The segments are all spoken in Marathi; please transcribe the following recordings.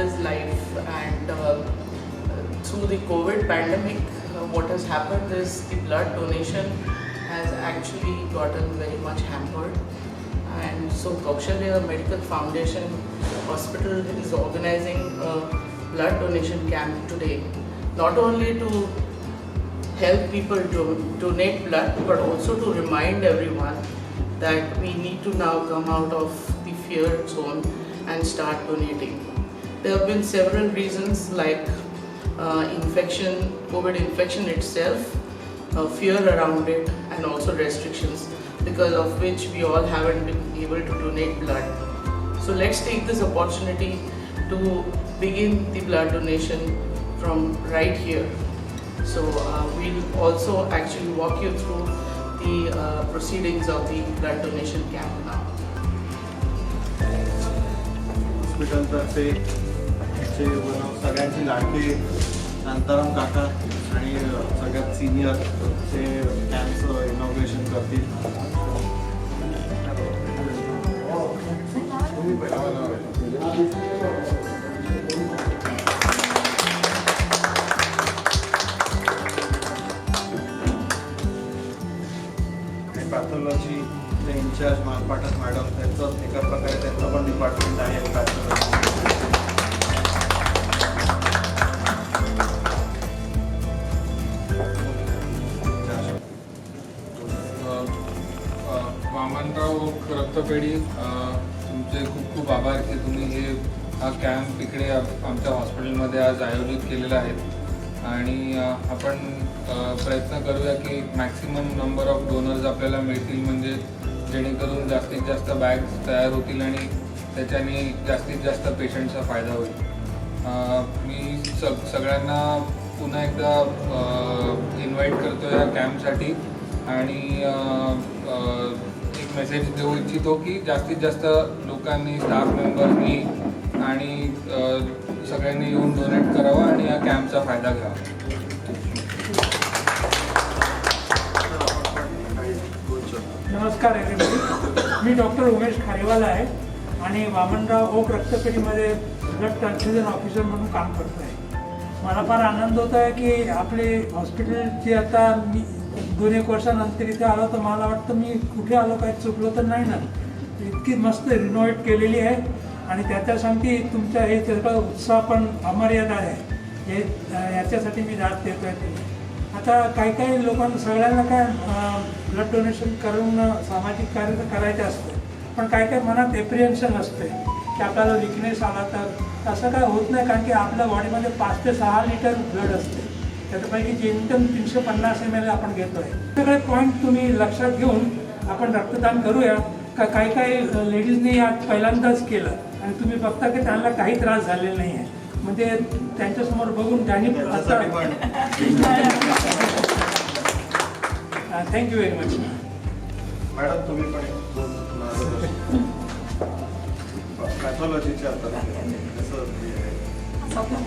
his life. And through the COVID pandemic, what has happened is the blood donation has actually gotten very much hampered. And so Kaushalya Medical Foundation Hospital is organizing a blood donation camp today, not only to help people to donate blood, but also to remind everyone that we need to now come out of the fear zone and start donating. There have been several reasons like infection, COVID infection itself, fear around it, and also restrictions, because of which we all haven't been able to donate blood. So let's take this opportunity to begin the blood donation from right here. So we'll also actually walk you through the proceedings of the blood donation camp now. हॉस्पिटलतर्फे सगळ्यांची लाडकी शांताराम काका आणि सगळ्यात सिनियर ते कॅम्पचं इनॉग्रेशन करतील. पॅथॉलॉजी इन्चार्ज मालपाटक मॅडम, त्यांचं एका प्रकारे त्यांचं पण डिपार्टमेंट आहे पॅथॉलॉजी. वामनराव रक्तपेढी, तुमचे खूप खूप आभार की तुम्ही हा कॅम्प इकडे आमच्या हॉस्पिटलमध्ये आज आयोजित केलेला आहे. आणि आपण प्रयत्न करूया की मॅक्सिमम नंबर ऑफ डोनर्स आपल्याला मिळतील, म्हणजे जेणेकरून जास्तीत जास्त बॅग्स तयार होतील आणि त्याच्याने जास्तीत जास्त पेशंटचा फायदा होईल. मी सगळ्यांना पुन्हा एकदा इन्व्हाइट करतो या कॅम्पसाठी आणि एक मेसेज देऊ इच्छितो की जास्तीत जास्त लोकांनी, स्टाफ मेंबर्सनी आणि सगळ्यांनी येऊन डोनेट करावं आणि या कॅम्पचा फायदा घ्यावा. नमस्कार एवरीबडी, मी डॉक्टर उमेश खारेवाला आहे आणि वामनराव ओक रक्तपेढीमध्ये ब्लड ट्रान्सफ्युजन ऑफिसर म्हणून काम करतो आहे. मला फार आनंद होत आहे की आपले हॉस्पिटलची आता मी 2-1 वर्षानंतर इथे आलो, तर मला वाटतं मी कुठे आलो, काही चुकलो तर नाही ना. इतकी मस्त रिनोव्हेट केलेली आहे आणि त्याच्यासाठी तुमच्या हे सगळं उत्साह पण अमर्याद आहे. हे याच्यासाठी मी दाद देतो आहे. आता काही लोकांना सगळ्यांना काय ब्लड डोनेशन करून सामाजिक कार्य तर करायचं असतं, पण काही मनात एप्रिहेन्शन असते की आपल्याला विकनेस आला तर. असं काय होत नाही, कारण की आपल्या बॉडीमध्ये 5 ते 6 लिटर ब्लड असते, त्याच्यापैकी जेमतेम 350 ml आपण घेतो आहे. सगळे पॉईंट तुम्ही लक्षात घेऊन आपण रक्तदान करूया. काही लेडीजनी आज पहिल्यांदाच केलं आणि तुम्ही बघता की त्यांना काही त्रास झालेला नाही आहे, म्हणजे त्यांच्यासमोर बघून त्यांनी थँक्यू व्हेरी मच. मॅडम तुम्ही पण पॅथॉलॉजीच्या आपला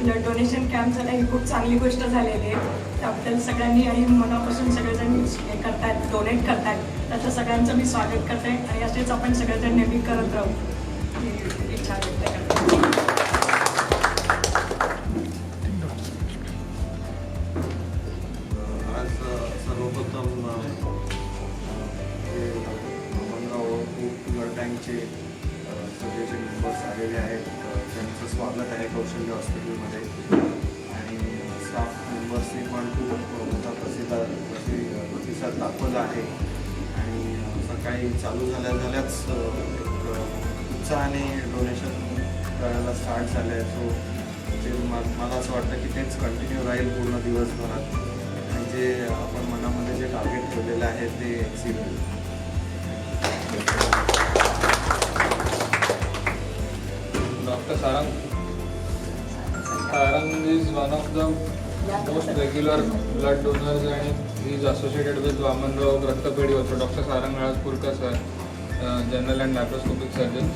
ब्लड डोनेशन कॅम्प झाला ही खूप चांगली गोष्ट झालेली आहे. त्याबद्दल सगळ्यांनी आणि मनापासून सगळेजण हे करतायत, डोनेट करतायत, त्याचं सगळ्यांचं मी स्वागत करते आणि असेच आपण सगळेजण नेहमी करत राहू ही इच्छा व्यक्त करते. आज सर्वप्रथम ब्लड बँकचे सगळे जे मेंबर्स आलेले आहेत त्यांचं स्वागत आहे कौशल्य हॉस्पिटलमध्ये आणि स्टाफ मेंबर्सनी पण खूप मोठा प्रतिसाद दाखवला आहे. आणि सकाळी चालू झाल्याच एक उत्साहाने डोनेशन करायला स्टार्ट झालं आहे. सो ते मला असं वाटतं की तेच कंटिन्यू राहील पूर्ण दिवसभरात आणि जे आपण मनामध्ये जे टार्गेट ठेवलेलं आहे ते एक्सिड होईल. Dr. Sarang is one of the most regular blood donors and he is associated with Vamanrao Raktapedi also. Dr. Sarang Rajpurkar sir, general and laparoscopic surgeon.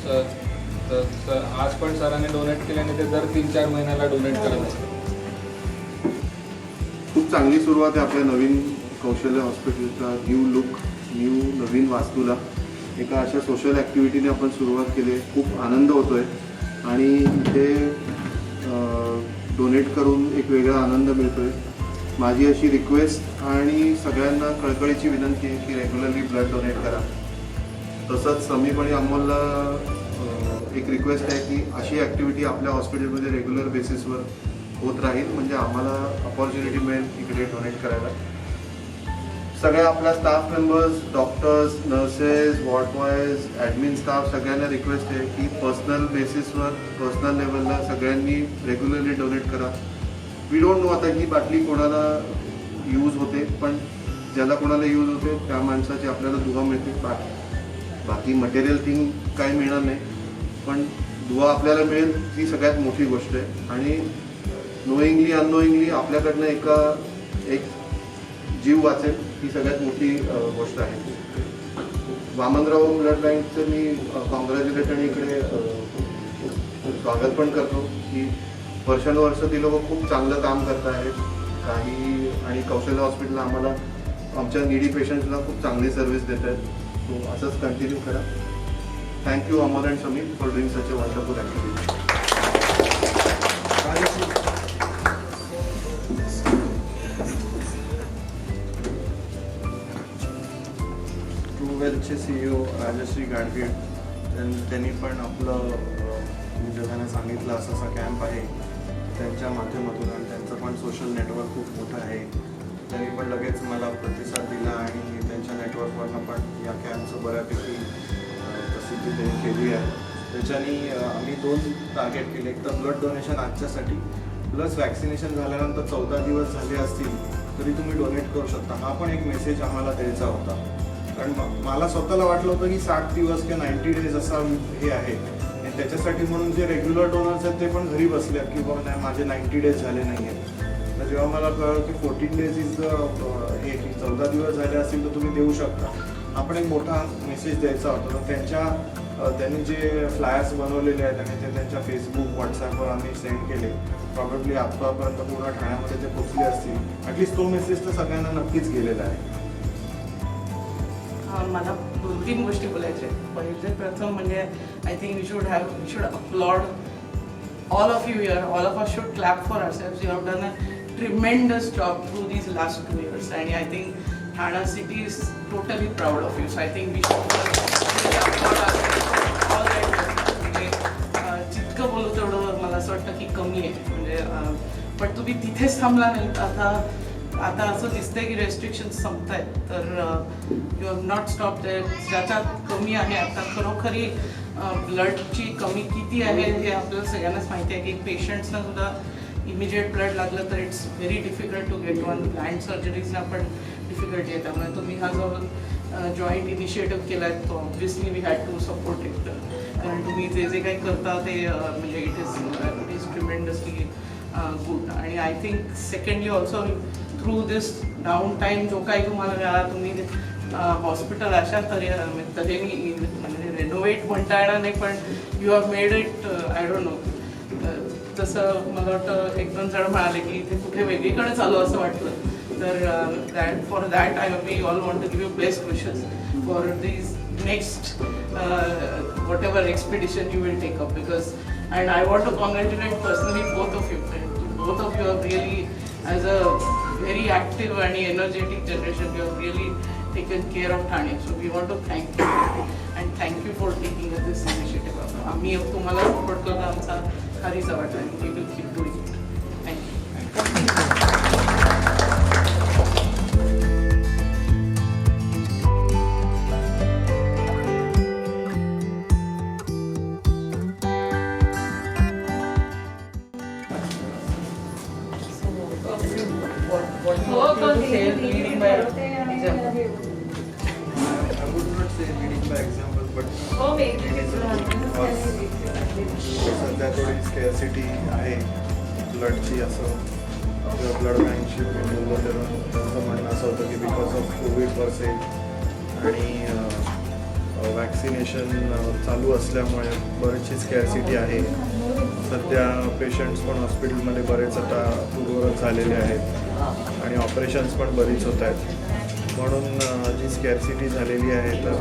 Sir आज पण सरांनी डोनेट केले आणि ते दर 3-4 महिन्याला डोनेट करत असतात. खूप चांगली सुरुवात आहे आपल्या नवीन कौशल्य हॉस्पिटलचा. न्यू लुक, नवीन वास्तूला एका अशा सोशल ॲक्टिव्हिटीने आपण सुरुवात केली आहे. खूप आनंद होतो आहे आणि इथे डोनेट करून एक वेगळा आनंद मिळतो आहे. माझी अशी रिक्वेस्ट आणि सगळ्यांना कळकळीची विनंती आहे की रेग्युलरली ब्लड डोनेट करा. तसंच समीप आणि अमोलला एक रिक्वेस्ट आहे की अशी ॲक्टिव्हिटी आपल्या हॉस्पिटलमध्ये रेग्युलर बेसिसवर होत राहील, म्हणजे आम्हाला अपॉर्च्युनिटी मिळेल इकडे डोनेट करायला. सगळ्या आपल्या staff members, doctors, nurses, ward boys, admin staff सगळ्यांना रिक्वेस्ट आहे की पर्सनल बेसिसवर, पर्सनल लेवलला सगळ्यांनी रेग्युलरली डोनेट करा. वी डोंट नो आता ही बाटली कोणाला यूज होते, पण ज्याला कोणाला यूज होते त्या माणसाची आपल्याला दुवा मिळते. बाकी मटेरियल थिंग काही मिळणार नाही, पण दुवा आपल्याला मिळेल ती सगळ्यात मोठी गोष्ट आहे. आणि नोईंगली अननोईंगली आपल्याकडनं एक जीव वाचेल ही सगळ्यात मोठी गोष्ट आहे. वामनराव ब्लड बँकचं मी कॉंग्रॅच्युलेट आणि इकडे स्वागत पण करतो की वर्षानुवर्ष ती लोक खूप चांगलं काम करत आहेत. काही आणि कौशल्य हॉस्पिटलला आम्हाला आमच्या नीडी पेशंट्सला खूप चांगली सर्व्हिस देत आहेत. सो असंच कंटिन्यू करा. Thank you Amol and Sameer for doing such a wonderful activity. ट्रूवेलचे CEO राजश्री गाडगे त्यांनी पण आपलं जगाने सांगितलं असं असा कॅम्प आहे त्यांच्या माध्यमातून, आणि त्यांचं पण सोशल नेटवर्क खूप मोठं आहे. त्यांनी पण लगेच मला प्रतिसाद दिला आणि त्यांच्या नेटवर्कवरनं पण या कॅम्पचं बऱ्यापैकी प्रसिद्धी त्यांनी केली आहे. त्याच्यानी आम्ही 2 टार्गेट केले. एक तर ब्लड डोनेशन आजच्यासाठी, प्लस वॅक्सिनेशन झाल्यानंतर 14 दिवस झाले असतील तरी तुम्ही डोनेट करू शकता. हा पण एक मेसेज आम्हाला द्यायचा होता. कारण मला स्वतःला वाटलं होतं की 60 दिवस किंवा 90 डेज असा हे आहे, आणि त्याच्यासाठी म्हणून जे रेग्युलर डोनर्स आहेत ते पण घरी बसले आहेत की बाबा नाही माझे 90 डेज झाले नाही आहेत. तर जेव्हा मला कळलं की 14 डेज इज हे की 14 दिवस झाले असतील तर तुम्ही देऊ शकता, हा पण एक मोठा मेसेज द्यायचा होता. तर त्यांनी जे फ्लायर्स बनवलेले आहेत आणि ते त्यांच्या फेसबुक, व्हॉट्सॲपवर आम्ही सेंड केले. प्रॉब्लेबली आत्तापर्यंत पूर्ण ठाण्यामध्ये ते पोचले असतील. ॲटलिस्ट तो मेसेज तर सगळ्यांना नक्कीच गेलेला आहे. मला 2-3 गोष्टी बोलायच्या आहेत. पहिले प्रथम म्हणजे I think we should upload all of you here, all of us should clap for ourselves. You have done a tremendous job through these last 2 years, and I think Thane city is totally proud of you. So I think we should applaud ourselves all that. म्हणजे जितकं बोलू तेवढं मला असं वाटतं की कमी आहे. म्हणजे पण तुम्ही तिथेच थांबला नाही. आता असं दिसतंय की रेस्ट्रिक्शन्स संपत आहेत, तर you have not stop there. ज्याच्यात कमी आहे आता खरोखरी ब्लडची कमी किती आहे हे आपल्याला सगळ्यांनाच माहिती आहे की पेशंट्सना सुद्धा इमिजिएट ब्लड लागलं तर it's very difficult to get one. Planned सर्जरीजना पण डिफिकल्टी आहे. त्यामुळे तुम्ही हा जो जॉईंट इनिशिएटिव्ह केला आहे तो obviously we had to support it. कारण तुम्ही जे काही करता ते म्हणजे इट इज ट्रिमेंडसली गुड. आणि I think secondly also through this down time जो काही तुम्हाला मिळाला, तुम्ही हॉस्पिटल अशा तऱ्हेने म्हणजे रेनोव्हेट म्हणता येणार नाही, पण you have made it I don't know. तसं मला वाटतं 1-2 जण म्हणाले की इथे कुठे वेगळीकडे चालू असं वाटलं. तर for that we all want to give you best wishes for these next whatever expedition you will take up, because and I want to congratulate personally both of you. Both of you are really, as a very active and energetic generation, you have really taken care of Thane. So we want to thank you and thank you for taking this initiative. आम्ही तुम्हाला सपोर्ट करणं आमचा खारीचा वाटा आहे. We will keep doing it. Thank you. What do you want to say leading by example? I would not say leading by example, but सध्या थोडी स्केअरसिटी आहे ब्लडची. असं ब्लड बँकशी बोललं तर त्यांचं म्हणणं असं होतं की बिकॉज ऑफ कोविड पर्से आणि वॅक्सिनेशन चालू असल्यामुळे बरीचशी स्केअरसिटी आहे. सध्या पेशंट्स पण हॉस्पिटलमध्ये बरेच आता पूर्ववत झालेले आहेत आणि ऑपरेशन्स पण बरीच होत आहेत. म्हणून जी स्कॅरसिटी झालेली आहे तर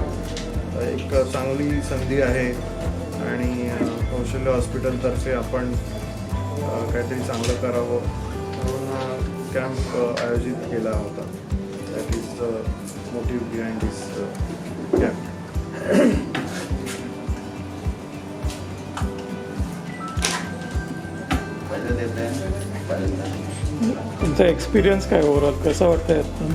एक चांगली संधी आहे आणि कौशल्य हॉस्पिटलतर्फे आपण काहीतरी चांगलं करावं म्हणून हा कॅम्प आयोजित केला होता. That is the motive behind this camp. तुमचा एक्सपिरियन्स काय ओव्हरऑल कसा वाटतं यातून?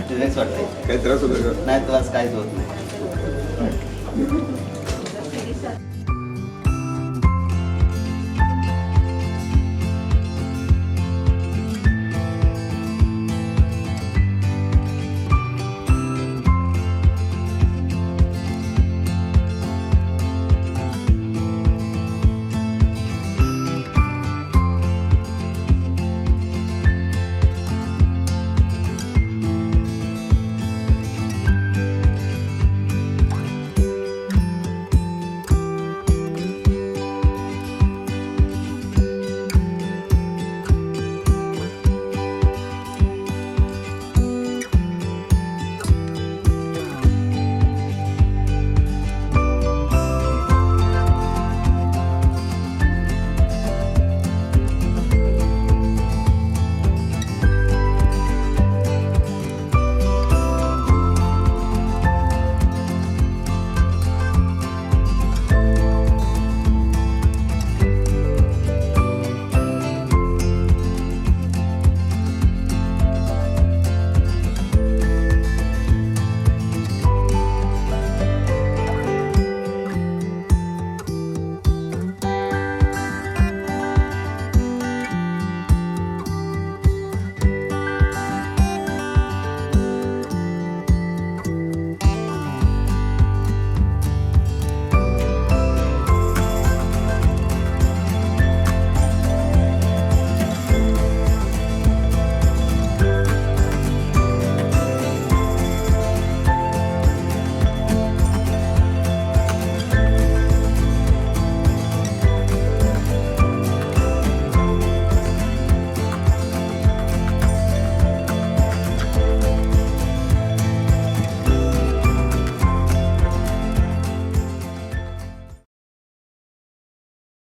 रिलॅक्स वाटते. काही त्रास होतो का? नाही त्रास काहीच होत नाही.